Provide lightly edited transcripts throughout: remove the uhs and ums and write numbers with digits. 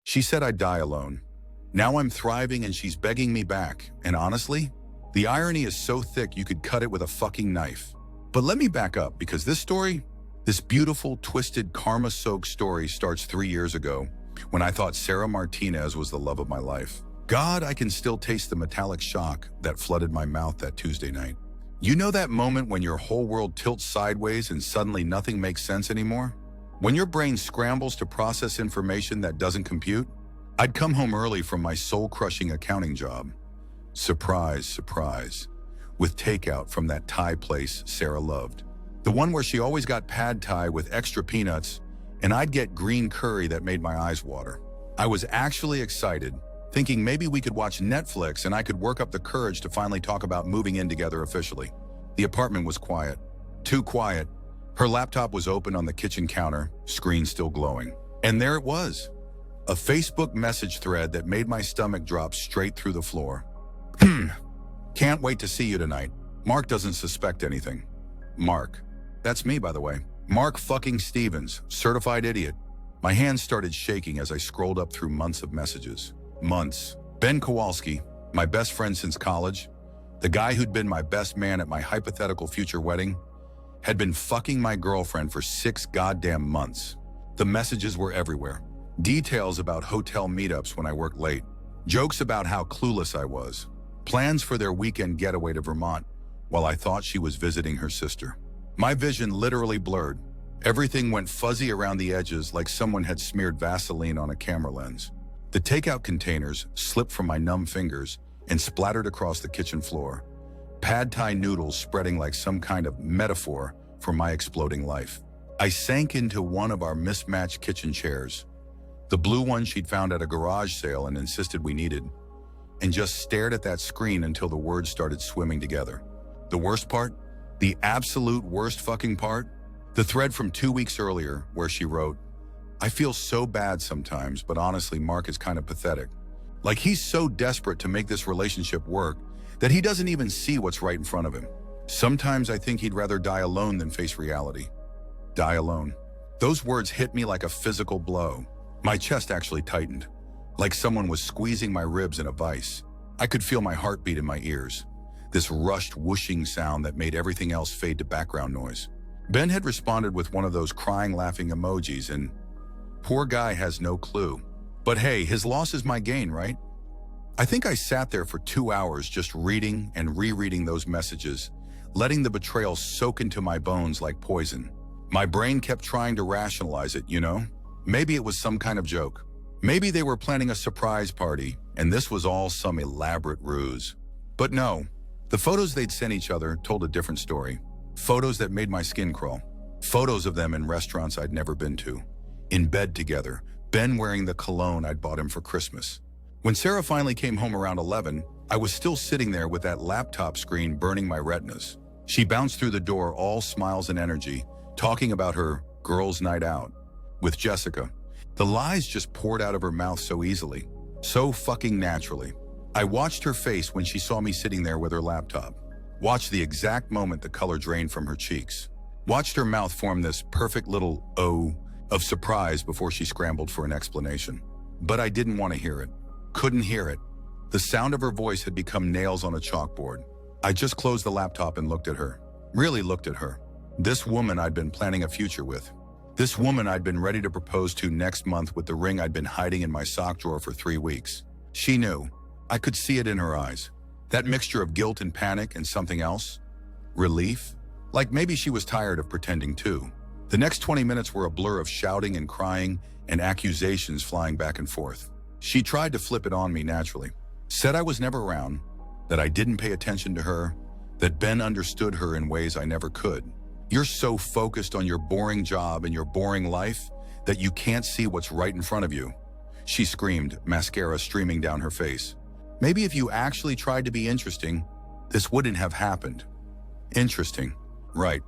She said I'd die alone. Now I'm thriving and she's begging me back. And honestly, the irony is so thick you could cut it with a fucking knife. But let me back up because this beautiful, twisted, karma-soaked story starts 3 years ago when I thought Sarah Martinez was the love of my life. God, I can still taste the metallic shock that flooded my mouth that Tuesday night. You know that moment when your whole world tilts sideways and suddenly nothing makes sense anymore? When your brain scrambles to process information that doesn't compute? I'd come home early from my soul-crushing accounting job. Surprise, surprise. With takeout from that Thai place Sarah loved. The one where she always got pad Thai with extra peanuts, and I'd get green curry that made my eyes water. I was actually excited, thinking maybe we could watch Netflix and I could work up the courage to finally talk about moving in together officially. The apartment was quiet. Too quiet. Her laptop was open on the kitchen counter, screen still glowing. And there it was. A Facebook message thread that made my stomach drop straight through the floor. Can't wait to see you tonight. Mark doesn't suspect anything. Mark. That's me, by the way. Mark fucking Stevens, certified idiot. My hands started shaking as I scrolled up through months of messages. Months. Ben Kowalski, my best friend since college, the guy who'd been my best man at my hypothetical future wedding, had been fucking my girlfriend for 6 goddamn months. The messages were everywhere. Details about hotel meetups when I worked late. Jokes about how clueless I was. Plans for their weekend getaway to Vermont while I thought she was visiting her sister. My vision literally blurred. Everything went fuzzy around the edges like someone had smeared Vaseline on a camera lens. The takeout containers slipped from my numb fingers and splattered across the kitchen floor. Pad Thai noodles spreading like some kind of metaphor for my exploding life. I sank into one of our mismatched kitchen chairs, the blue one she'd found at a garage sale and insisted we needed, and just stared at that screen until the words started swimming together. The worst part? The absolute worst fucking part? The thread from 2 weeks earlier where she wrote, I feel so bad sometimes, but honestly, Mark is kind of pathetic. Like he's so desperate to make this relationship work that he doesn't even see what's right in front of him. Sometimes I think he'd rather die alone than face reality. Die alone. Those words hit me like a physical blow. My chest actually tightened, like someone was squeezing my ribs in a vice. I could feel my heartbeat in my ears, this rushed whooshing sound that made everything else fade to background noise. Ben had responded with one of those crying, laughing emojis, and poor guy has no clue. But hey, his loss is my gain, right? I think I sat there for 2 hours just reading and rereading those messages, letting the betrayal soak into my bones like poison. My brain kept trying to rationalize it, you know? Maybe it was some kind of joke. Maybe they were planning a surprise party, and this was all some elaborate ruse. But no, the photos they'd sent each other told a different story. Photos that made my skin crawl. Photos of them in restaurants I'd never been to. In bed together, Ben wearing the cologne I'd bought him for Christmas. When Sarah finally came home around 11, I was still sitting there with that laptop screen burning my retinas. She bounced through the door all smiles and energy, talking about her girls' night out with Jessica. The lies just poured out of her mouth so easily, so fucking naturally. I watched her face when she saw me sitting there with her laptop. Watched the exact moment the color drained from her cheeks. Watched her mouth form this perfect little O of surprise before she scrambled for an explanation. But I didn't want to hear it. Couldn't hear it. The sound of her voice had become nails on a chalkboard. I just closed the laptop and looked at her. Really looked at her. This woman I'd been planning a future with. This woman I'd been ready to propose to next month with the ring I'd been hiding in my sock drawer for 3 weeks. She knew. I could see it in her eyes. That mixture of guilt and panic and something else. Relief. Like maybe she was tired of pretending too. The next 20 minutes were a blur of shouting and crying and accusations flying back and forth. She tried to flip it on me naturally. Said I was never around, that I didn't pay attention to her, that Ben understood her in ways I never could. You're so focused on your boring job and your boring life that you can't see what's right in front of you. She screamed, mascara streaming down her face. Maybe if you actually tried to be interesting, this wouldn't have happened. Interesting. Right.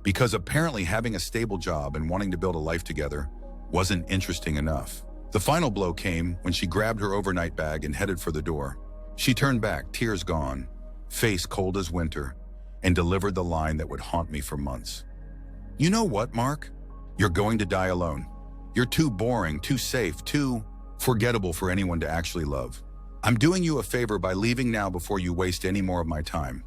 Because apparently having a stable job and wanting to build a life together wasn't interesting enough. The final blow came when she grabbed her overnight bag and headed for the door. She turned back, tears gone, face cold as winter, and delivered the line that would haunt me for months. You know what, Mark? You're going to die alone. You're too boring, too safe, too forgettable for anyone to actually love. I'm doing you a favor by leaving now before you waste any more of my time.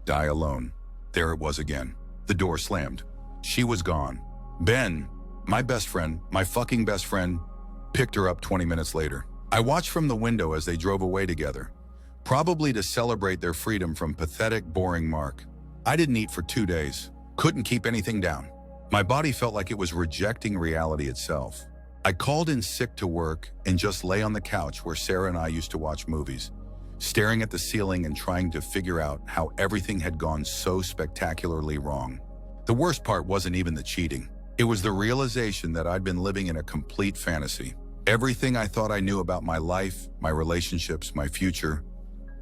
Die alone. There it was again. The door slammed. She was gone. Ben, my best friend, my fucking best friend, picked her up 20 minutes later. I watched from the window as they drove away together, probably to celebrate their freedom from pathetic, boring Mark. I didn't eat for 2 days, couldn't keep anything down. My body felt like it was rejecting reality itself. I called in sick to work and just lay on the couch where Sarah and I used to watch movies, staring at the ceiling and trying to figure out how everything had gone so spectacularly wrong. The worst part wasn't even the cheating. It was the realization that I'd been living in a complete fantasy. Everything I thought I knew about my life, my relationships, my future,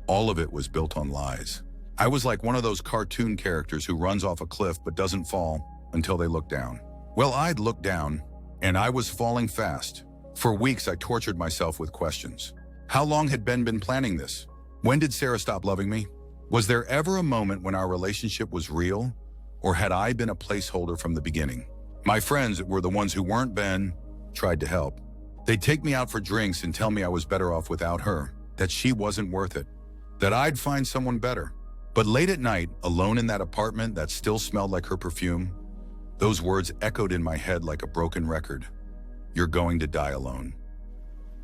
all of it was built on lies. I was like one of those cartoon characters who runs off a cliff but doesn't fall until they look down. Well, I'd looked down, and I was falling fast. For weeks, I tortured myself with questions. How long had Ben been planning this? When did Sarah stop loving me? Was there ever a moment when our relationship was real, or had I been a placeholder from the beginning? My friends were the ones who weren't Ben, tried to help. They'd take me out for drinks and tell me I was better off without her, that she wasn't worth it, that I'd find someone better. But late at night, alone in that apartment that still smelled like her perfume, those words echoed in my head like a broken record. You're going to die alone.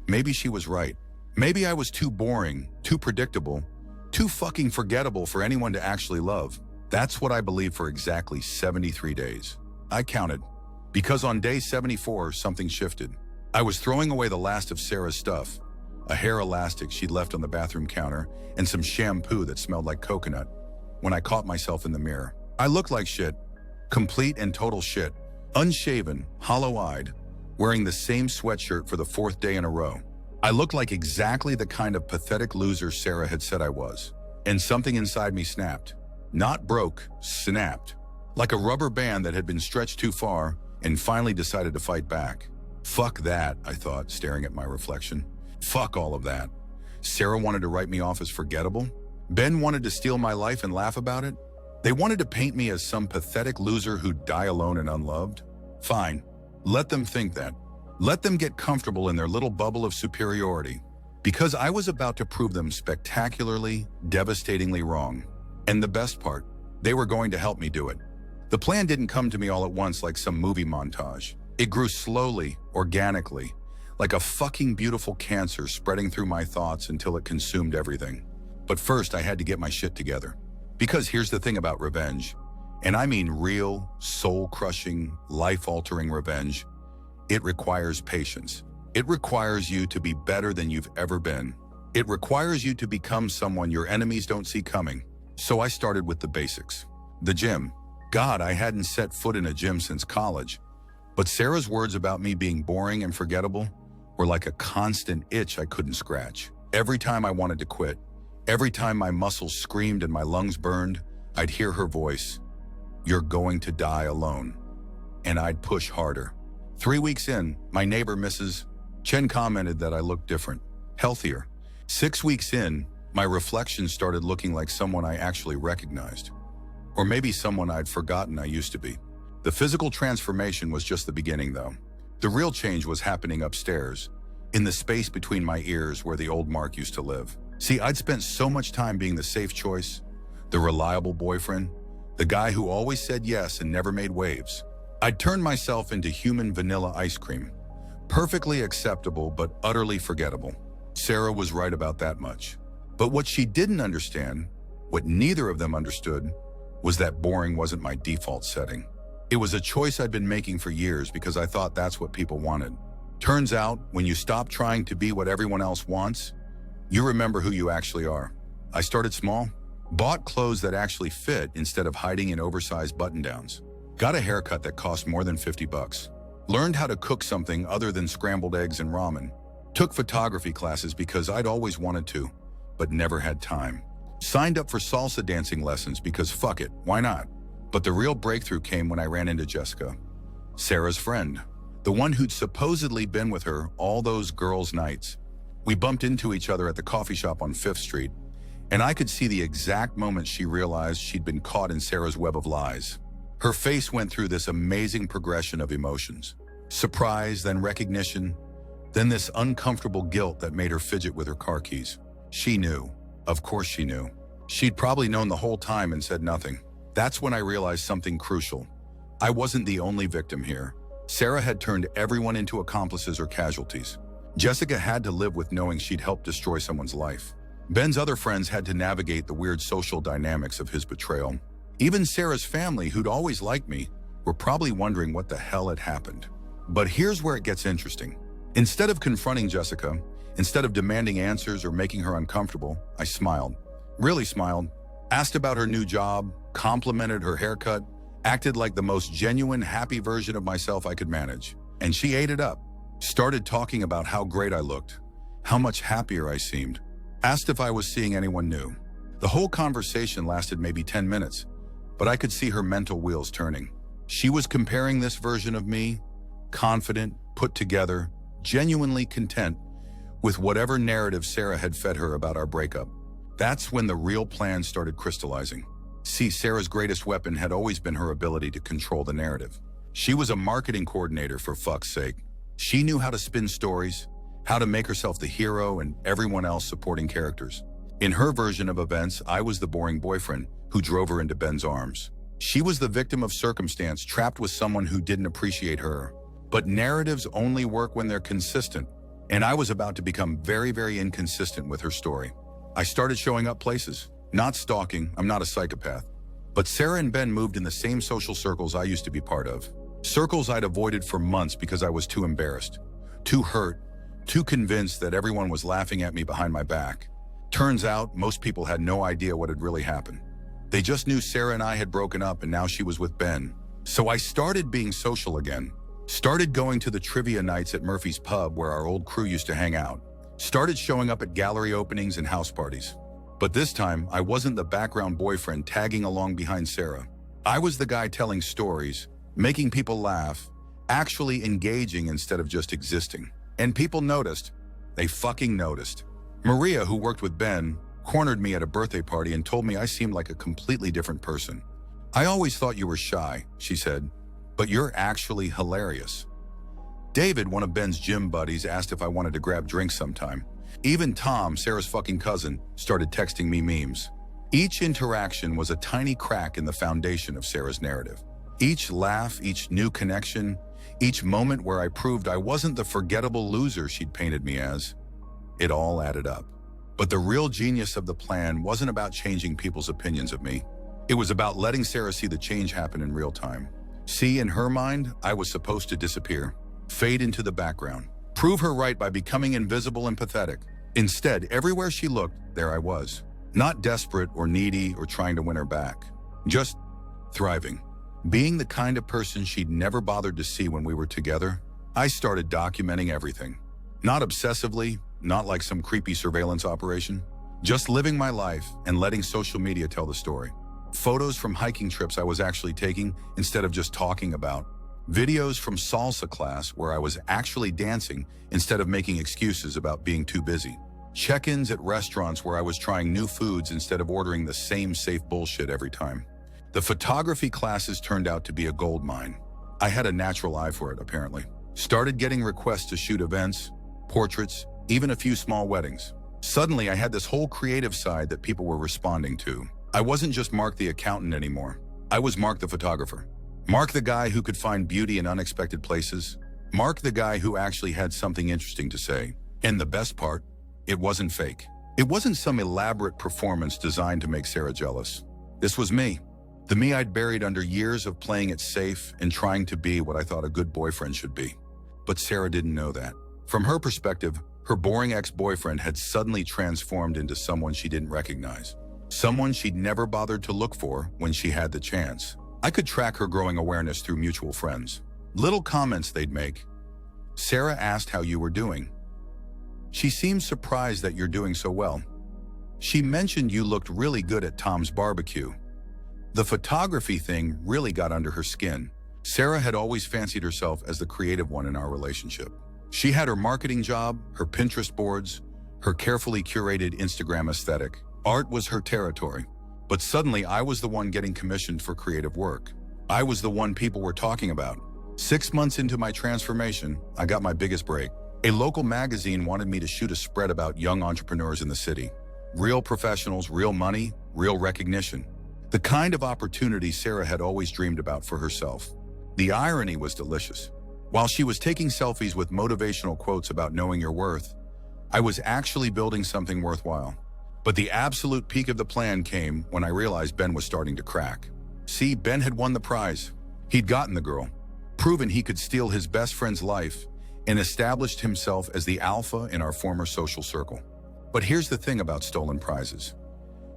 Maybe she was right. Maybe I was too boring, too predictable, too fucking forgettable for anyone to actually love. That's what I believed for exactly 73 days. I counted, because on day 74, something shifted. I was throwing away the last of Sarah's stuff, a hair elastic she'd left on the bathroom counter, and some shampoo that smelled like coconut, when I caught myself in the mirror. I looked like shit, complete and total shit, unshaven, hollow-eyed, wearing the same sweatshirt for the 4th day in a row. I looked like exactly the kind of pathetic loser Sarah had said I was. And something inside me snapped. Not broke, snapped. Like a rubber band that had been stretched too far and finally decided to fight back. Fuck that, I thought, staring at my reflection. Fuck all of that. Sarah wanted to write me off as forgettable. Ben wanted to steal my life and laugh about it. They wanted to paint me as some pathetic loser who'd die alone and unloved. Fine, let them think that. Let them get comfortable in their little bubble of superiority. Because I was about to prove them spectacularly, devastatingly wrong. And the best part, they were going to help me do it. The plan didn't come to me all at once like some movie montage. It grew slowly, organically, like a fucking beautiful cancer spreading through my thoughts until it consumed everything. But first, I had to get my shit together. Because here's the thing about revenge, and I mean real, soul-crushing, life-altering revenge. It requires patience. It requires you to be better than you've ever been. It requires you to become someone your enemies don't see coming. So I started with the basics. The gym. God, I hadn't set foot in a gym since college. But Sarah's words about me being boring and forgettable were like a constant itch I couldn't scratch. Every time I wanted to quit, every time my muscles screamed and my lungs burned, I'd hear her voice. You're going to die alone. And I'd push harder. 3 weeks in, my neighbor, Mrs. Chen, commented that I looked different, healthier. 6 weeks in, my reflection started looking like someone I actually recognized. Or maybe someone I'd forgotten I used to be. The physical transformation was just the beginning, though. The real change was happening upstairs, in the space between my ears where the old Mark used to live. See, I'd spent so much time being the safe choice, the reliable boyfriend, the guy who always said yes and never made waves. I'd turned myself into human vanilla ice cream, perfectly acceptable but utterly forgettable. Sarah was right about that much. But what she didn't understand, what neither of them understood, was that boring wasn't my default setting. It was a choice I'd been making for years because I thought that's what people wanted. Turns out, when you stop trying to be what everyone else wants, you remember who you actually are. I started small, bought clothes that actually fit instead of hiding in oversized button-downs. Got a haircut that cost more than $50. Learned how to cook something other than scrambled eggs and ramen. Took photography classes because I'd always wanted to, but never had time. Signed up for salsa dancing lessons because fuck it, why not? But the real breakthrough came when I ran into Jessica, Sarah's friend, the one who'd supposedly been with her all those girls' nights. We bumped into each other at the coffee shop on 5th Street, and I could see the exact moment she realized she'd been caught in Sarah's web of lies. Her face went through this amazing progression of emotions. Surprise, then recognition, Then this uncomfortable guilt that made her fidget with her car keys. She knew. Of course she knew. She'd probably known the whole time and said nothing. That's when I realized something crucial. I wasn't the only victim here. Sarah had turned everyone into accomplices or casualties. Jessica had to live with knowing she'd helped destroy someone's life. Ben's other friends had to navigate the weird social dynamics of his betrayal. Even Sarah's family, who'd always liked me, were probably wondering what the hell had happened. But here's where it gets interesting. Instead of confronting Jessica, instead of demanding answers or making her uncomfortable, I smiled. Really smiled. Asked about her new job, complimented her haircut, acted like the most genuine, happy version of myself I could manage. And she ate it up. Started talking about how great I looked, how much happier I seemed. Asked if I was seeing anyone new. The whole conversation lasted maybe 10 minutes, but I could see her mental wheels turning. She was comparing this version of me, confident, put together, genuinely content, with whatever narrative Sarah had fed her about our breakup. That's when the real plan started crystallizing. See, Sarah's greatest weapon had always been her ability to control the narrative. She was a marketing coordinator, for fuck's sake. She knew how to spin stories, how to make herself the hero and everyone else supporting characters. In her version of events, I was the boring boyfriend who drove her into Ben's arms. She was the victim of circumstance, trapped with someone who didn't appreciate her. But narratives only work when they're consistent, and I was about to become very, very inconsistent with her story. I started showing up places. Not stalking, I'm not a psychopath. But Sarah and Ben moved in the same social circles I used to be part of. Circles I'd avoided for months because I was too embarrassed, too hurt, too convinced that everyone was laughing at me behind my back. Turns out, most people had no idea what had really happened. They just knew Sarah and I had broken up and now she was with Ben. So I started being social again. Started going to the trivia nights at Murphy's Pub where our old crew used to hang out. Started showing up at gallery openings and house parties. But this time, I wasn't the background boyfriend tagging along behind Sarah. I was the guy telling stories, making people laugh, actually engaging instead of just existing. And people noticed. They fucking noticed. Maria, who worked with Ben, cornered me at a birthday party and told me I seemed like a completely different person. "I always thought you were shy," she said, "but you're actually hilarious." David, one of Ben's gym buddies, asked if I wanted to grab drinks sometime. Even Tom, Sarah's fucking cousin, started texting me memes. Each interaction was a tiny crack in the foundation of Sarah's narrative. Each laugh, each new connection, each moment where I proved I wasn't the forgettable loser she'd painted me as. It all added up. But the real genius of the plan wasn't about changing people's opinions of me. It was about letting Sarah see the change happen in real time. See, in her mind, I was supposed to disappear, fade into the background, prove her right by becoming invisible and pathetic. Instead, everywhere she looked, there I was. Not desperate or needy or trying to win her back. Just thriving. Being the kind of person she'd never bothered to see when we were together. I started documenting everything. Not obsessively, not like some creepy surveillance operation. Just living my life and letting social media tell the story. Photos from hiking trips I was actually taking instead of just talking about. Videos from salsa class where I was actually dancing instead of making excuses about being too busy. Check-ins at restaurants where I was trying new foods instead of ordering the same safe bullshit every time. The photography classes turned out to be a gold mine. I had a natural eye for it, apparently. Started getting requests to shoot events, portraits, even a few small weddings. Suddenly, I had this whole creative side that people were responding to. I wasn't just Mark the accountant anymore. I was Mark the photographer. Mark the guy who could find beauty in unexpected places. Mark the guy who actually had something interesting to say. And the best part, it wasn't fake. It wasn't some elaborate performance designed to make Sarah jealous. This was me. The me I'd buried under years of playing it safe and trying to be what I thought a good boyfriend should be. But Sarah didn't know that. From her perspective, her boring ex-boyfriend had suddenly transformed into someone she didn't recognize. Someone she'd never bothered to look for when she had the chance. I could track her growing awareness through mutual friends. Little comments they'd make. "Sarah asked how you were doing. She seems surprised that you're doing so well. She mentioned you looked really good at Tom's barbecue." The photography thing really got under her skin. Sarah had always fancied herself as the creative one in our relationship. She had her marketing job, her Pinterest boards, her carefully curated Instagram aesthetic. Art was her territory. But suddenly, I was the one getting commissioned for creative work. I was the one people were talking about. 6 months into my transformation, I got my biggest break. A local magazine wanted me to shoot a spread about young entrepreneurs in the city. Real professionals, real money, real recognition. The kind of opportunity Sarah had always dreamed about for herself. The irony was delicious. While she was taking selfies with motivational quotes about knowing your worth, I was actually building something worthwhile. But the absolute peak of the plan came when I realized Ben was starting to crack. See, Ben had won the prize. He'd gotten the girl, proven he could steal his best friend's life, and established himself as the alpha in our former social circle. But here's the thing about stolen prizes.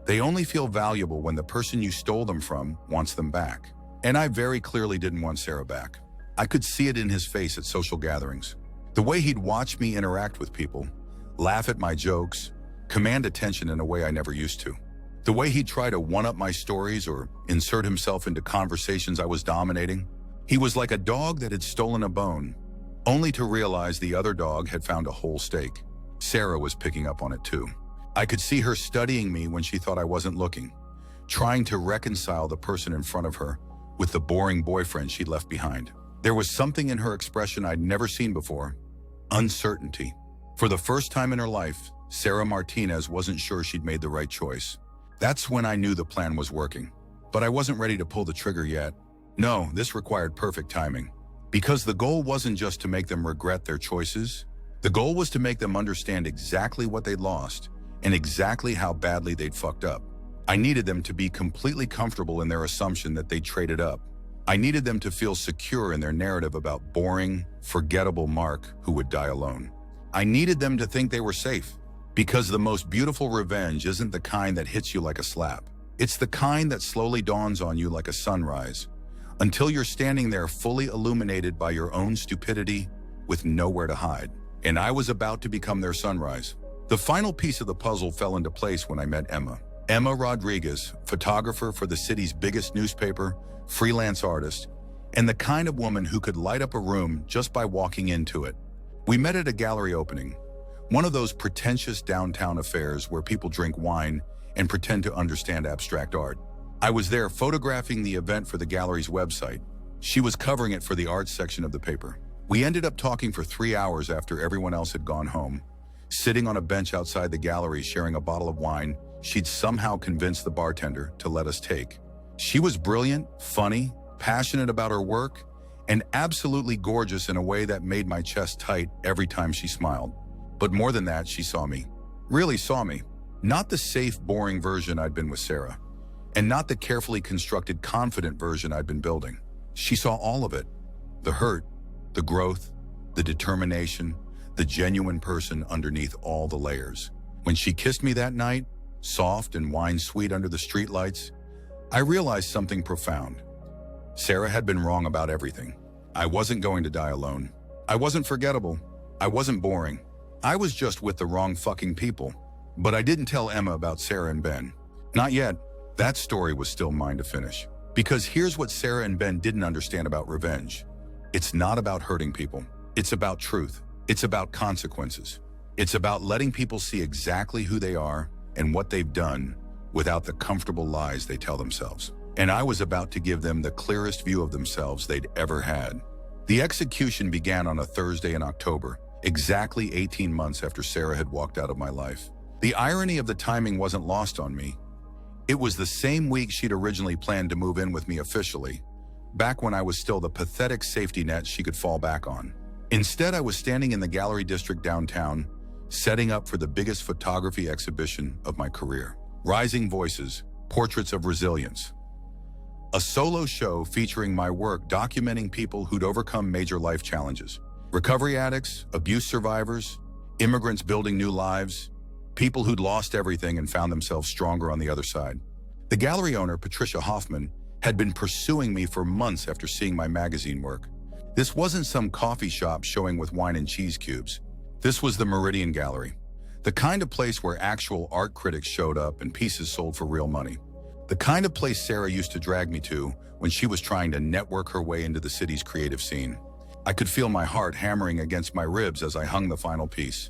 They only feel valuable when the person you stole them from wants them back. And I very clearly didn't want Sarah back. I could see it in his face at social gatherings. The way he'd watch me interact with people, laugh at my jokes, command attention in a way I never used to. The way he'd try to one-up my stories or insert himself into conversations I was dominating. He was like a dog that had stolen a bone, only to realize the other dog had found a whole steak. Sarah was picking up on it too. I could see her studying me when she thought I wasn't looking, trying to reconcile the person in front of her with the boring boyfriend she'd left behind. There was something in her expression I'd never seen before: uncertainty. For the first time in her life, Sarah Martinez wasn't sure she'd made the right choice. That's when I knew the plan was working. But I wasn't ready to pull the trigger yet. No, this required perfect timing. Because the goal wasn't just to make them regret their choices. The goal was to make them understand exactly what they'd lost and exactly how badly they'd fucked up. I needed them to be completely comfortable in their assumption that they'd traded up. I needed them to feel secure in their narrative about boring, forgettable Mark who would die alone. I needed them to think they were safe. Because the most beautiful revenge isn't the kind that hits you like a slap. It's the kind that slowly dawns on you like a sunrise, until you're standing there fully illuminated by your own stupidity with nowhere to hide. And I was about to become their sunrise. The final piece of the puzzle fell into place when I met Emma. Emma Rodriguez, photographer for the city's biggest newspaper, freelance artist, and the kind of woman who could light up a room just by walking into it. We met at a gallery opening, one of those pretentious downtown affairs where people drink wine and pretend to understand abstract art. I was there photographing the event for the gallery's website. She was covering it for the arts section of the paper. We ended up talking for 3 hours after everyone else had gone home, sitting on a bench outside the gallery sharing a bottle of wine she'd somehow convinced the bartender to let us take. She was brilliant, funny, passionate about her work, and absolutely gorgeous in a way that made my chest tight every time she smiled. But more than that, she saw me. Really saw me. Not the safe, boring version I'd been with Sarah, and not the carefully constructed, confident version I'd been building. She saw all of it. The hurt, the growth, the determination, the genuine person underneath all the layers. When she kissed me that night, soft and wine-sweet under the streetlights, I realized something profound. Sarah had been wrong about everything. I wasn't going to die alone. I wasn't forgettable. I wasn't boring. I was just with the wrong fucking people. But I didn't tell Emma about Sarah and Ben. Not yet. That story was still mine to finish. Because here's what Sarah and Ben didn't understand about revenge. It's not about hurting people. It's about truth. It's about consequences. It's about letting people see exactly who they are and what they've done without the comfortable lies they tell themselves. And I was about to give them the clearest view of themselves they'd ever had. The execution began on a Thursday in October, exactly 18 months after Sarah had walked out of my life. The irony of the timing wasn't lost on me. It was the same week she'd originally planned to move in with me officially, back when I was still the pathetic safety net she could fall back on. Instead, I was standing in the gallery district downtown, setting up for the biggest photography exhibition of my career. Rising Voices, Portraits of Resilience. A solo show featuring my work documenting people who'd overcome major life challenges. Recovery addicts, abuse survivors, immigrants building new lives, people who'd lost everything and found themselves stronger on the other side. The gallery owner, Patricia Hoffman, had been pursuing me for months after seeing my magazine work. This wasn't some coffee shop showing with wine and cheese cubes. This was the Meridian Gallery, the kind of place where actual art critics showed up and pieces sold for real money. The kind of place Sarah used to drag me to when she was trying to network her way into the city's creative scene. I could feel my heart hammering against my ribs as I hung the final piece.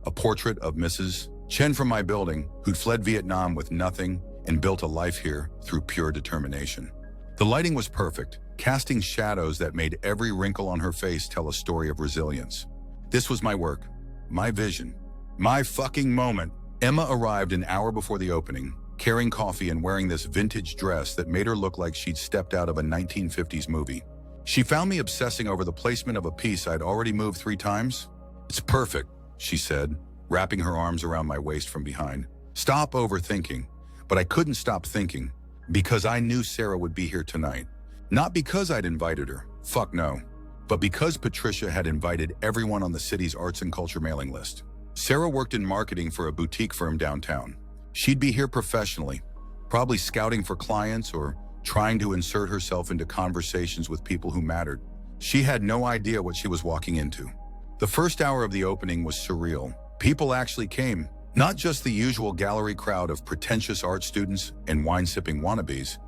A portrait of Mrs. Chen from my building, who'd fled Vietnam with nothing and built a life here through pure determination. The lighting was perfect, casting shadows that made every wrinkle on her face tell a story of resilience. This was my work, my vision, my fucking moment. Emma arrived an hour before the opening, carrying coffee and wearing this vintage dress that made her look like she'd stepped out of a 1950s movie. She found me obsessing over the placement of a piece I'd already moved 3 times. "It's perfect," she said, wrapping her arms around my waist from behind. "Stop overthinking." But I couldn't stop thinking, because I knew Sarah would be here tonight. Not because I'd invited her, fuck no, but because Patricia had invited everyone on the city's arts and culture mailing list. Sarah worked in marketing for a boutique firm downtown. She'd be here professionally, probably scouting for clients or trying to insert herself into conversations with people who mattered. She had no idea what she was walking into. The first hour of the opening was surreal. People actually came, not just the usual gallery crowd of pretentious art students and wine-sipping wannabes,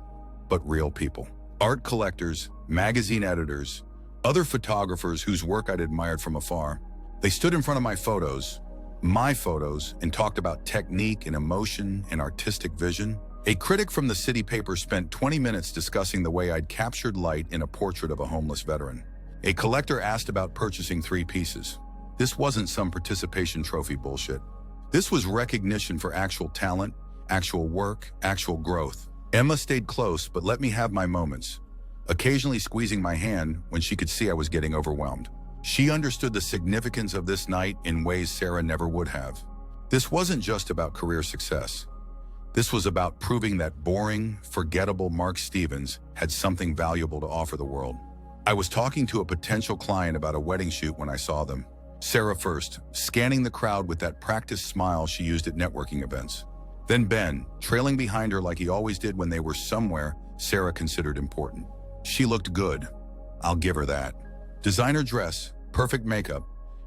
but real people. Art collectors, magazine editors, other photographers whose work I'd admired from afar. They stood in front of my photos, and talked about technique and emotion and artistic vision. A critic from the city paper spent 20 minutes discussing the way I'd captured light in a portrait of a homeless veteran. A collector asked about purchasing 3 pieces. This wasn't some participation trophy bullshit. This was recognition for actual talent, actual work, actual growth. Emma stayed close but let me have my moments, occasionally squeezing my hand when she could see I was getting overwhelmed. She understood the significance of this night in ways Sarah never would have. This wasn't just about career success. This was about proving that boring, forgettable Mark Stevens had something valuable to offer the world. I was talking to a potential client about a wedding shoot when I saw them. Sarah first, scanning the crowd with that practiced smile she used at networking events. Then Ben, trailing behind her like he always did when they were somewhere Sarah considered important. She looked good. I'll give her that. Designer dress, perfect makeup,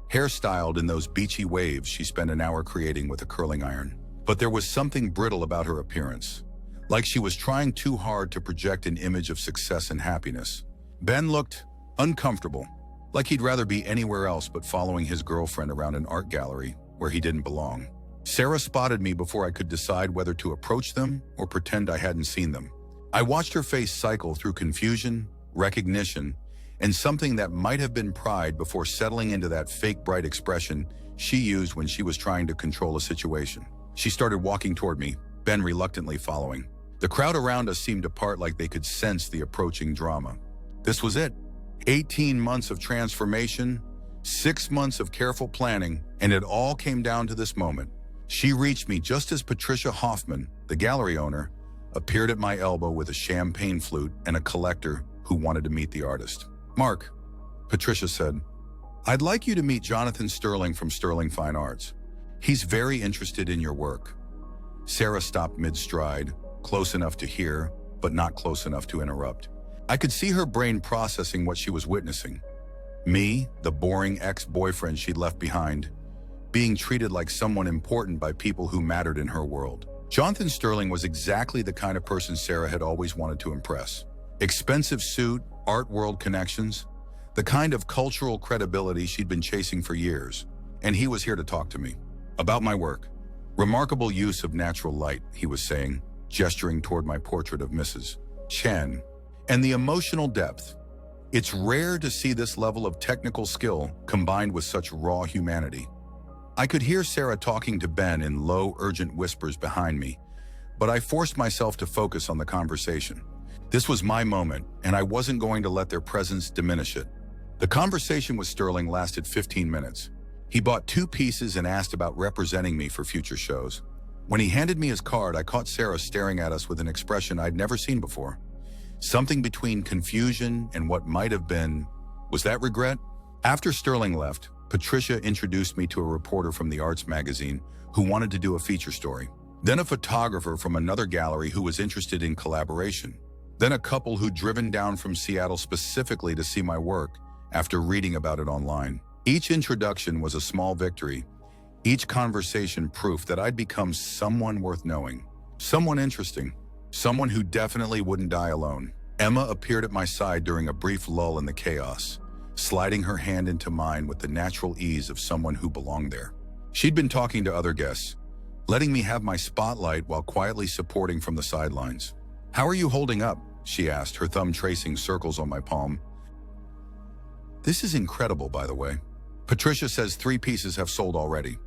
hair styled in those beachy waves she spent an hour creating with a curling iron. But there was something brittle about her appearance, like she was trying too hard to project an image of success and happiness. Ben looked uncomfortable, like he'd rather be anywhere else but following his girlfriend around an art gallery where he didn't belong. Sarah spotted me before I could decide whether to approach them or pretend I hadn't seen them. I watched her face cycle through confusion, recognition, and something that might have been pride before settling into that fake bright expression she used when she was trying to control a situation. She started walking toward me, Ben reluctantly following. The crowd around us seemed to part like they could sense the approaching drama. This was it. 18 months of transformation, 6 months of careful planning, and it all came down to this moment. She reached me just as Patricia Hoffman, the gallery owner, appeared at my elbow with a champagne flute and a collector who wanted to meet the artist. "Mark," Patricia said, "I'd like you to meet Jonathan Sterling from Sterling Fine Arts. He's very interested in your work." Sarah stopped mid-stride, close enough to hear, but not close enough to interrupt. I could see her brain processing what she was witnessing. Me, the boring ex-boyfriend she'd left behind, being treated like someone important by people who mattered in her world. Jonathan Sterling was exactly the kind of person Sarah had always wanted to impress. Expensive suit, art world connections, the kind of cultural credibility she'd been chasing for years. And he was here to talk to me. About my work. "Remarkable use of natural light," he was saying, gesturing toward my portrait of Mrs. Chen. "And the emotional depth. It's rare to see this level of technical skill combined with such raw humanity." I could hear Sarah talking to Ben in low, urgent whispers behind me, but I forced myself to focus on the conversation. This was my moment, and I wasn't going to let their presence diminish it. The conversation with Sterling lasted 15 minutes. He bought 2 pieces and asked about representing me for future shows. When he handed me his card, I caught Sarah staring at us with an expression I'd never seen before. Something between confusion and what might have been. Was that regret? After Sterling left, Patricia introduced me to a reporter from the Arts magazine who wanted to do a feature story. Then a photographer from another gallery who was interested in collaboration. Then a couple who'd driven down from Seattle specifically to see my work after reading about it online. Each introduction was a small victory, each conversation proof that I'd become someone worth knowing, someone interesting, someone who definitely wouldn't die alone. Emma appeared at my side during a brief lull in the chaos, sliding her hand into mine with the natural ease of someone who belonged there. She'd been talking to other guests, letting me have my spotlight while quietly supporting from the sidelines. "How are you holding up?" she asked, her thumb tracing circles on my palm. "This is incredible, by the way." Patricia says 3 pieces have sold already.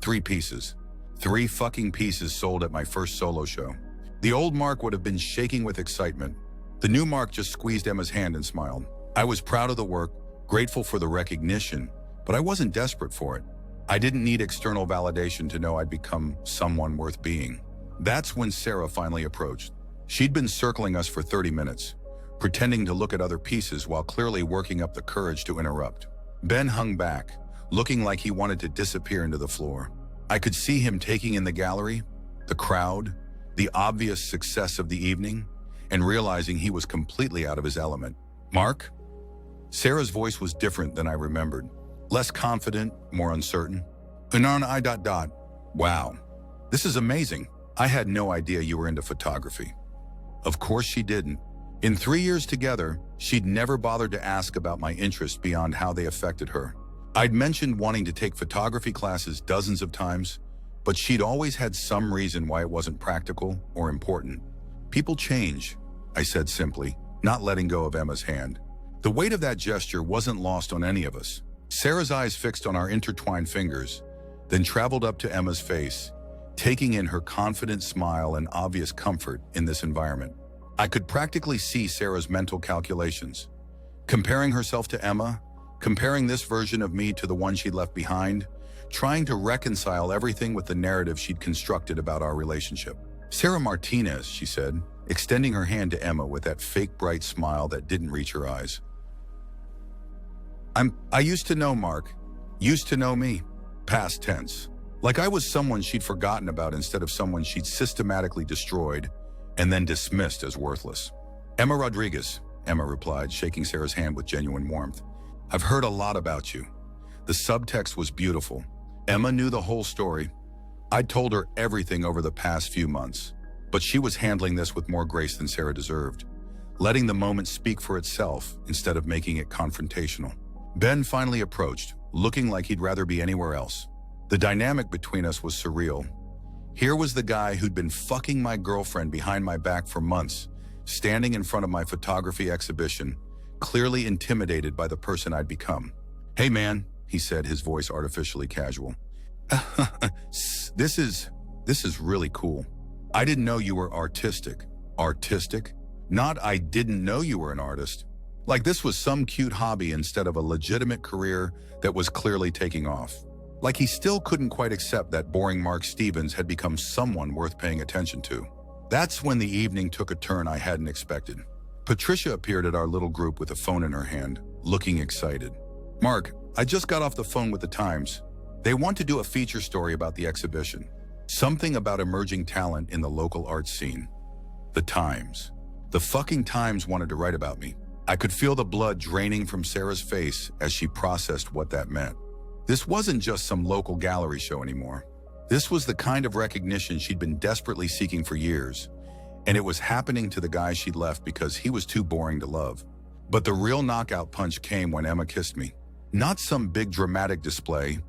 3 pieces. 3 fucking pieces sold at my first solo show. The old Mark would have been shaking with excitement. The new Mark just squeezed Emma's hand and smiled. I was proud of the work, grateful for the recognition, but I wasn't desperate for it. I didn't need external validation to know I'd become someone worth being. That's when Sarah finally approached. She'd been circling us for 30 minutes, pretending to look at other pieces while clearly working up the courage to interrupt. Ben hung back, looking like he wanted to disappear into the floor. I could see him taking in the gallery, the crowd, the obvious success of the evening, and realizing he was completely out of his element. Mark? Sarah's voice was different than I remembered. Less confident, more uncertain. Wow, this is amazing. I had no idea you were into photography. Of course she didn't. In 3 years together, she'd never bothered to ask about my interests beyond how they affected her. I'd mentioned wanting to take photography classes dozens of times, but she'd always had some reason why it wasn't practical or important. People change, I said simply, not letting go of Emma's hand. The weight of that gesture wasn't lost on any of us. Sarah's eyes fixed on our intertwined fingers, then traveled up to Emma's face, taking in her confident smile and obvious comfort in this environment. I could practically see Sarah's mental calculations. Comparing herself to Emma, comparing this version of me to the one she'd left behind, trying to reconcile everything with the narrative she'd constructed about our relationship. Sarah Martinez, she said, extending her hand to Emma with that fake bright smile that didn't reach her eyes. I used to know Mark, used to know me, past tense. Like I was someone she'd forgotten about instead of someone she'd systematically destroyed and then dismissed as worthless. Emma Rodriguez, Emma replied, shaking Sarah's hand with genuine warmth. I've heard a lot about you. The subtext was beautiful. Emma knew the whole story. I'd told her everything over the past few months, but she was handling this with more grace than Sarah deserved, letting the moment speak for itself instead of making it confrontational. Ben finally approached, looking like he'd rather be anywhere else. The dynamic between us was surreal. Here was the guy who'd been fucking my girlfriend behind my back for months, standing in front of my photography exhibition, clearly intimidated by the person I'd become. Hey man, he said, his voice artificially casual. This is really cool. I didn't know you were artistic. Artistic? Not I didn't know you were an artist. Like this was some cute hobby instead of a legitimate career that was clearly taking off. Like he still couldn't quite accept that boring Mark Stevens had become someone worth paying attention to. That's when the evening took a turn I hadn't expected. Patricia appeared at our little group with a phone in her hand, looking excited. Mark, I just got off the phone with the Times. They want to do a feature story about the exhibition. Something about emerging talent in the local arts scene. The Times. The fucking Times wanted to write about me. I could feel the blood draining from Sarah's face as she processed what that meant. This wasn't just some local gallery show anymore. This was the kind of recognition she'd been desperately seeking for years, and it was happening to the guy she'd left because he was too boring to love. But the real knockout punch came when Emma kissed me. Not some big dramatic display,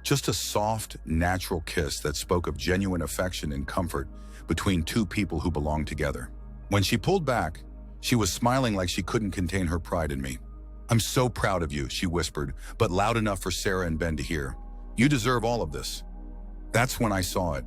just a soft, natural kiss that spoke of genuine affection and comfort between two people who belonged together. When she pulled back, she was smiling like she couldn't contain her pride in me. I'm so proud of you, she whispered, but loud enough for Sarah and Ben to hear. You deserve all of this. That's when I saw it.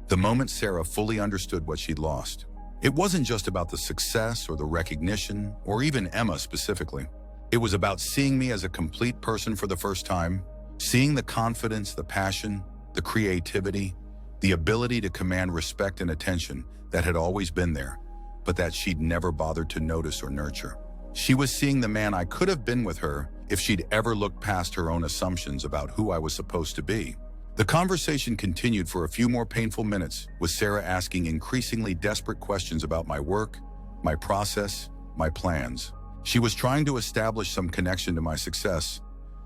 The moment Sarah fully understood what she'd lost. It wasn't just about the success or the recognition, or even Emma specifically. It was about seeing me as a complete person for the first time, seeing the confidence, the passion, the creativity, the ability to command respect and attention that had always been there, but that she'd never bothered to notice or nurture. She was seeing the man I could have been with her if she'd ever looked past her own assumptions about who I was supposed to be. The conversation continued for a few more painful minutes, with Sarah asking increasingly desperate questions about my work, my process, my plans. She was trying to establish some connection to my success,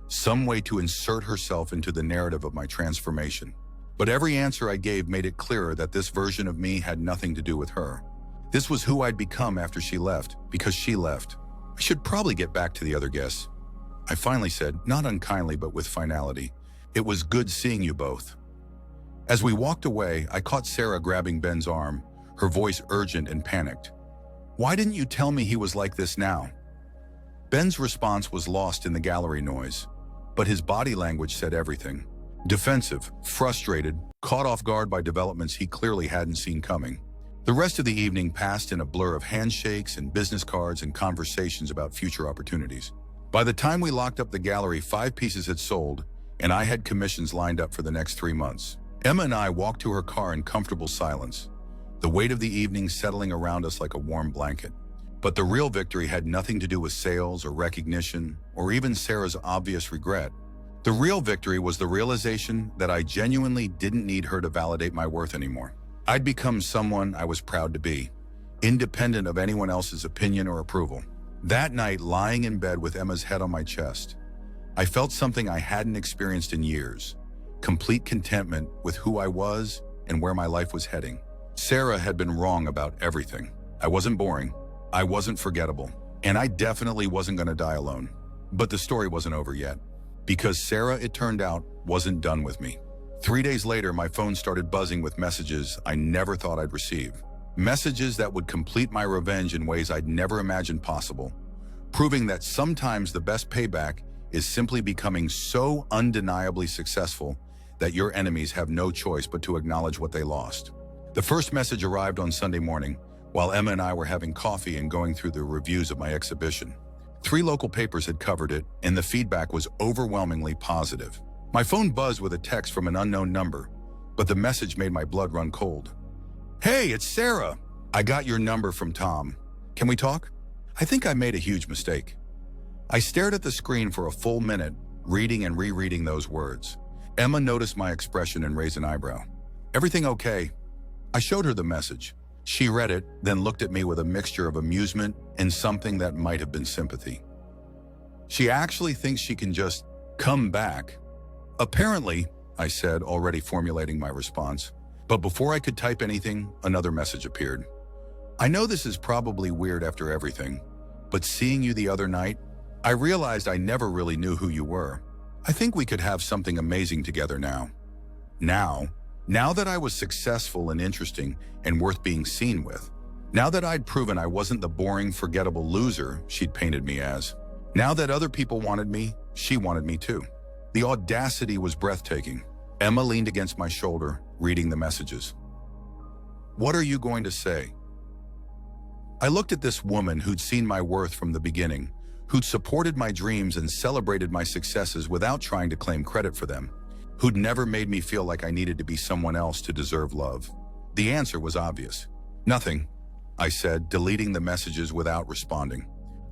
some way to insert herself into the narrative of my transformation. But every answer I gave made it clearer that this version of me had nothing to do with her. This was who I'd become after she left, because she left. I should probably get back to the other guests. I finally said, not unkindly but with finality. It was good seeing you both. As we walked away, I caught Sarah grabbing Ben's arm, her voice urgent and panicked. Why didn't you tell me he was like this now? Ben's response was lost in the gallery noise, but his body language said everything. Defensive, frustrated, caught off guard by developments he clearly hadn't seen coming. The rest of the evening passed in a blur of handshakes and business cards and conversations about future opportunities. By the time we locked up the gallery, 5 pieces had sold, and I had commissions lined up for the next 3 months. Emma and I walked to her car in comfortable silence, the weight of the evening settling around us like a warm blanket. But the real victory had nothing to do with sales or recognition or even Sarah's obvious regret. The real victory was the realization that I genuinely didn't need her to validate my worth anymore. I'd become someone I was proud to be, independent of anyone else's opinion or approval. That night, lying in bed with Emma's head on my chest, I felt something I hadn't experienced in years: complete contentment with who I was and where my life was heading. Sarah had been wrong about everything. I wasn't boring, I wasn't forgettable, and I definitely wasn't going to die alone. But the story wasn't over yet, because Sarah, it turned out, wasn't done with me. 3 days later, my phone started buzzing with messages I never thought I'd receive. Messages that would complete my revenge in ways I'd never imagined possible, proving that sometimes the best payback is simply becoming so undeniably successful that your enemies have no choice but to acknowledge what they lost. The first message arrived on Sunday morning, while Emma and I were having coffee and going through the reviews of my exhibition. 3 local papers had covered it, and the feedback was overwhelmingly positive. My phone buzzed with a text from an unknown number, but the message made my blood run cold. "Hey, it's Sarah. I got your number from Tom. Can we talk?" I think I made a huge mistake. I stared at the screen for a full minute, reading and rereading those words. Emma noticed my expression and raised an eyebrow. "Everything okay?" I showed her the message. She read it, then looked at me with a mixture of amusement and something that might have been sympathy. "She actually thinks she can just come back." "Apparently," I said, already formulating my response. But before I could type anything, another message appeared. "I know this is probably weird after everything, but seeing you the other night, I realized I never really knew who you were. I think we could have something amazing together now." Now that I was successful and interesting and worth being seen with. Now that I'd proven I wasn't the boring, forgettable loser she'd painted me as. Now that other people wanted me, she wanted me too. The audacity was breathtaking. Emma leaned against my shoulder, reading the messages. "What are you going to say?" I looked at this woman who'd seen my worth from the beginning, who'd supported my dreams and celebrated my successes without trying to claim credit for them, who'd never made me feel like I needed to be someone else to deserve love. The answer was obvious. "Nothing," I said, deleting the messages without responding.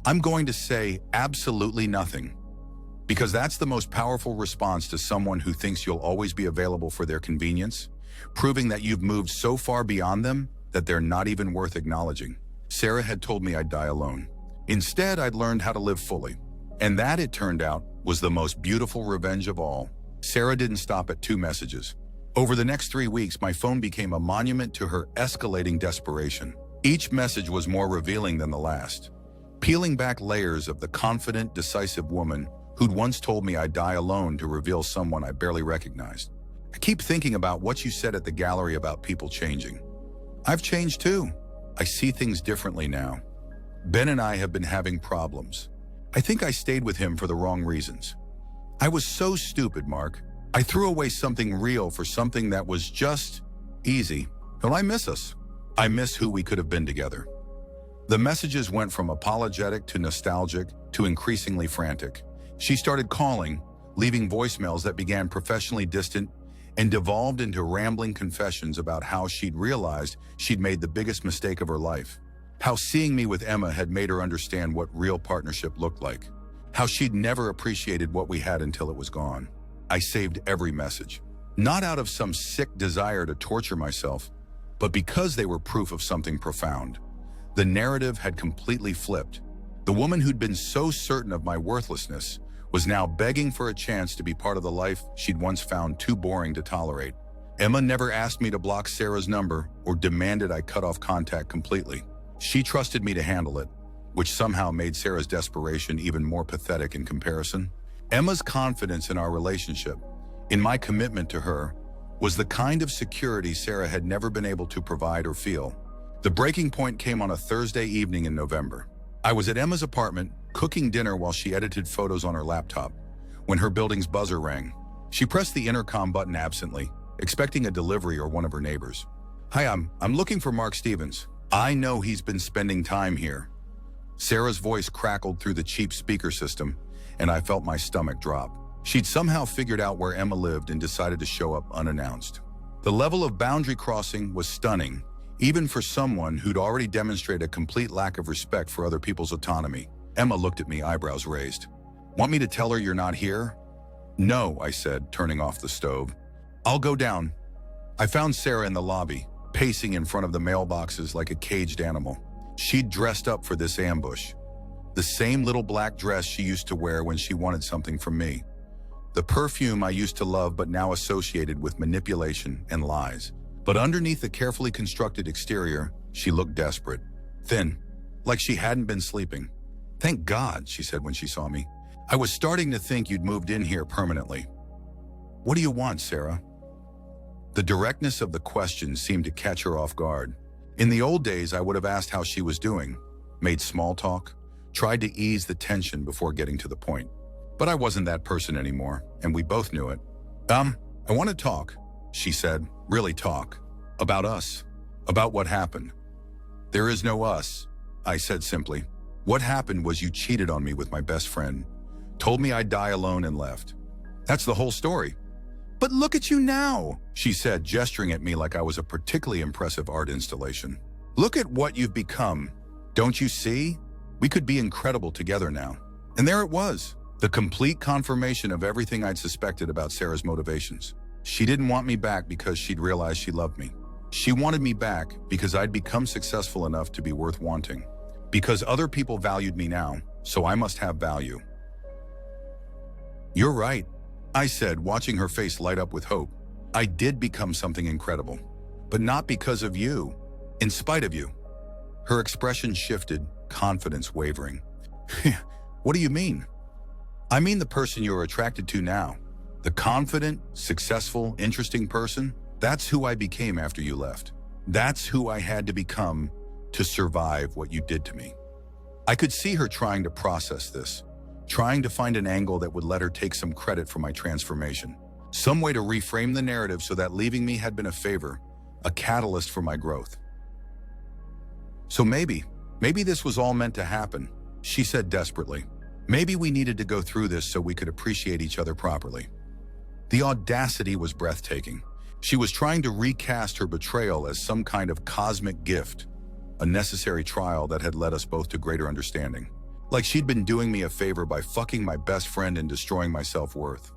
"I'm going to say absolutely nothing. Because that's the most powerful response to someone who thinks you'll always be available for their convenience, proving that you've moved so far beyond them that they're not even worth acknowledging." Sarah had told me I'd die alone. Instead, I'd learned how to live fully. And that, it turned out, was the most beautiful revenge of all. Sarah didn't stop at 2 messages. Over the next 3 weeks, my phone became a monument to her escalating desperation. Each message was more revealing than the last, peeling back layers of the confident, decisive woman who'd once told me I'd die alone to reveal someone I barely recognized. "I keep thinking about what you said at the gallery about people changing. I've changed too. I see things differently now. Ben and I have been having problems. I think I stayed with him for the wrong reasons. I was so stupid, Mark. I threw away something real for something that was just easy. Well, I miss us. I miss who we could have been together." The messages went from apologetic to nostalgic to increasingly frantic. She started calling, leaving voicemails that began professionally distant and devolved into rambling confessions about how she'd realized she'd made the biggest mistake of her life. How seeing me with Emma had made her understand what real partnership looked like. How she'd never appreciated what we had until it was gone. I saved every message, not out of some sick desire to torture myself, but because they were proof of something profound. The narrative had completely flipped. The woman who'd been so certain of my worthlessness was now begging for a chance to be part of the life she'd once found too boring to tolerate. Emma never asked me to block Sarah's number or demanded I cut off contact completely. She trusted me to handle it, which somehow made Sarah's desperation even more pathetic in comparison. Emma's confidence in our relationship, in my commitment to her, was the kind of security Sarah had never been able to provide or feel. The breaking point came on a Thursday evening in November. I was at Emma's apartment, cooking dinner while she edited photos on her laptop, when her building's buzzer rang. She pressed the intercom button absently, expecting a delivery or one of her neighbors. "Hi, I'm looking for Mark Stevens. I know he's been spending time here." Sarah's voice crackled through the cheap speaker system, and I felt my stomach drop. She'd somehow figured out where Emma lived and decided to show up unannounced. The level of boundary crossing was stunning, even for someone who'd already demonstrated a complete lack of respect for other people's autonomy. Emma looked at me, eyebrows raised. "Want me to tell her you're not here?" "No," I said, turning off the stove. "I'll go down." I found Sarah in the lobby, pacing in front of the mailboxes like a caged animal. She'd dressed up for this ambush. The same little black dress she used to wear when she wanted something from me. The perfume I used to love but now associated with manipulation and lies. But underneath the carefully constructed exterior, she looked desperate. Thin, like she hadn't been sleeping. "Thank God," she said when she saw me. "I was starting to think you'd moved in here permanently." "What do you want, Sarah?" The directness of the question seemed to catch her off guard. In the old days, I would have asked how she was doing, made small talk, tried to ease the tension before getting to the point. But I wasn't that person anymore, and we both knew it. I want to talk," she said. "Really talk. About us. About what happened." "There is no us," I said simply. "What happened was you cheated on me with my best friend, told me I'd die alone and left. That's the whole story." "But look at you now," she said, gesturing at me like I was a particularly impressive art installation. "Look at what you've become. Don't you see? We could be incredible together now." And there it was, the complete confirmation of everything I'd suspected about Sarah's motivations. She didn't want me back because she'd realized she loved me. She wanted me back because I'd become successful enough to be worth wanting. Because other people valued me now, so I must have value. "You're right," I said, watching her face light up with hope. "I did become something incredible, but not because of you, in spite of you." Her expression shifted, confidence wavering. "What do you mean?" "I mean the person you're attracted to now. The confident, successful, interesting person. That's who I became after you left. That's who I had to become to survive what you did to me." I could see her trying to process this, trying to find an angle that would let her take some credit for my transformation. Some way to reframe the narrative so that leaving me had been a favor, a catalyst for my growth. "So maybe this was all meant to happen," she said desperately. "Maybe we needed to go through this so we could appreciate each other properly." The audacity was breathtaking. She was trying to recast her betrayal as some kind of cosmic gift, a necessary trial that had led us both to greater understanding. Like she'd been doing me a favor by fucking my best friend and destroying my self-worth.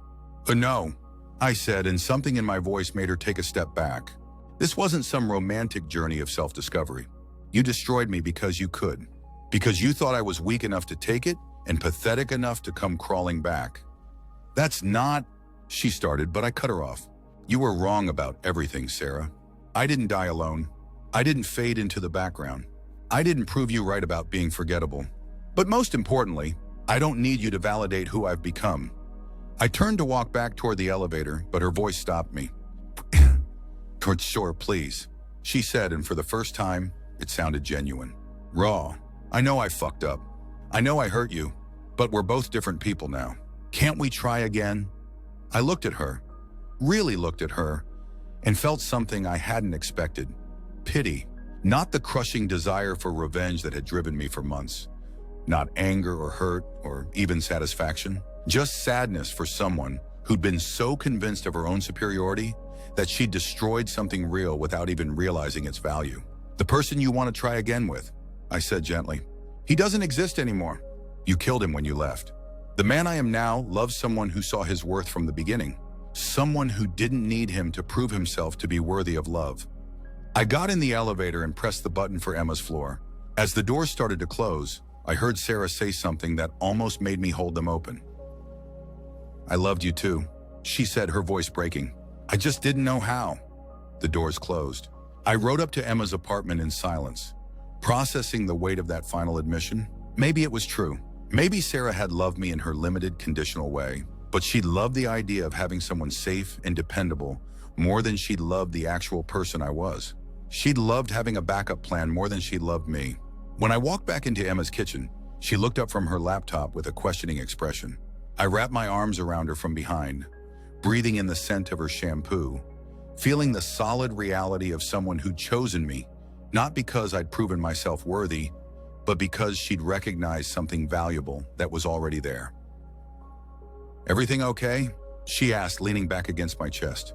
"No," I said, and something in my voice made her take a step back. "This wasn't some romantic journey of self-discovery. You destroyed me because you could. Because you thought I was weak enough to take it and pathetic enough to come crawling back." "That's not," she started, but I cut her off. "You were wrong about everything, Sarah. I didn't die alone. I didn't fade into the background. I didn't prove you right about being forgettable. But most importantly, I don't need you to validate who I've become." I turned to walk back toward the elevator, but her voice stopped me. "Sure, please," she said, and for the first time, it sounded genuine. "Raw. I know I fucked up. I know I hurt you, but we're both different people now. Can't we try again?" I looked at her, really looked at her, and felt something I hadn't expected. Pity. Not the crushing desire for revenge that had driven me for months. Not anger or hurt or even satisfaction. Just sadness for someone who'd been so convinced of her own superiority that she'd destroyed something real without even realizing its value. "The person you want to try again with," I said gently. "He doesn't exist anymore. You killed him when you left. The man I am now loves someone who saw his worth from the beginning. Someone who didn't need him to prove himself to be worthy of love." I got in the elevator and pressed the button for Emma's floor. As the doors started to close, I heard Sarah say something that almost made me hold them open. "I loved you too," she said, her voice breaking. "I just didn't know how." The doors closed. I rode up to Emma's apartment in silence, processing the weight of that final admission. Maybe it was true. Maybe Sarah had loved me in her limited, conditional way, but she'd loved the idea of having someone safe and dependable more than she'd loved the actual person I was. She'd loved having a backup plan more than she loved me. When I walked back into Emma's kitchen, she looked up from her laptop with a questioning expression. I wrapped my arms around her from behind, breathing in the scent of her shampoo, feeling the solid reality of someone who'd chosen me, not because I'd proven myself worthy, but because she'd recognized something valuable that was already there. "Everything okay?" she asked, leaning back against my chest.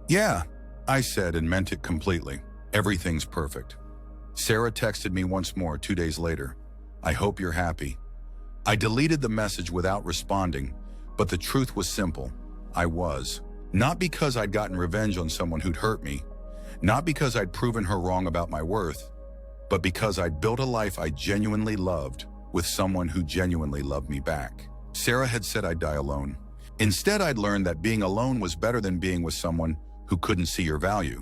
"Yeah," I said, and meant it completely. "Everything's perfect." Sarah texted me once more 2 days later. "I hope you're happy." I deleted the message without responding, but the truth was simple. I was. Not because I'd gotten revenge on someone who'd hurt me, not because I'd proven her wrong about my worth, but because I'd built a life I genuinely loved with someone who genuinely loved me back. Sarah had said I'd die alone. Instead, I'd learned that being alone was better than being with someone who couldn't see your value,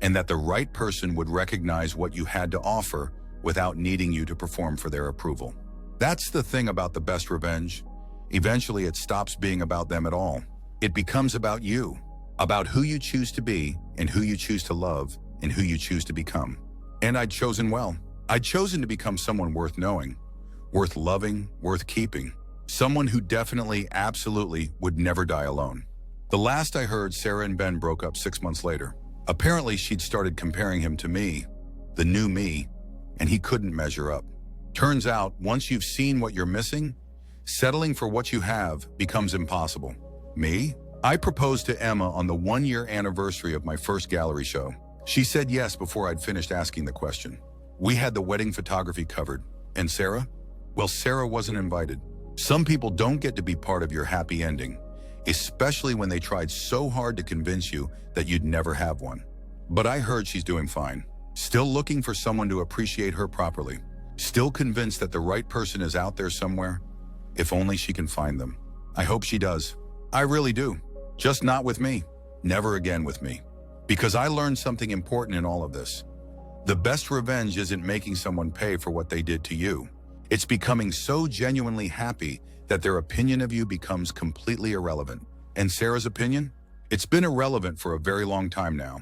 and that the right person would recognize what you had to offer without needing you to perform for their approval. That's the thing about the best revenge. Eventually, it stops being about them at all. It becomes about you, about who you choose to be and who you choose to love and who you choose to become. And I'd chosen well. I'd chosen to become someone worth knowing, worth loving, worth keeping. Someone who definitely, absolutely would never die alone. The last I heard, Sarah and Ben broke up 6 months later. Apparently, she'd started comparing him to me, the new me, and he couldn't measure up. Turns out, once you've seen what you're missing, settling for what you have becomes impossible. Me? I proposed to Emma on the 1-year anniversary of my first gallery show. She said yes before I'd finished asking the question. We had the wedding photography covered. And Sarah? Well, Sarah wasn't invited. Some people don't get to be part of your happy ending, especially when they tried so hard to convince you that you'd never have one. But I heard she's doing fine. Still looking for someone to appreciate her properly. Still convinced that the right person is out there somewhere, if only she can find them. I hope she does. I really do. Just not with me. Never again with me. Because I learned something important in all of this. The best revenge isn't making someone pay for what they did to you. It's becoming so genuinely happy that their opinion of you becomes completely irrelevant. And Sarah's opinion? It's been irrelevant for a very long time now.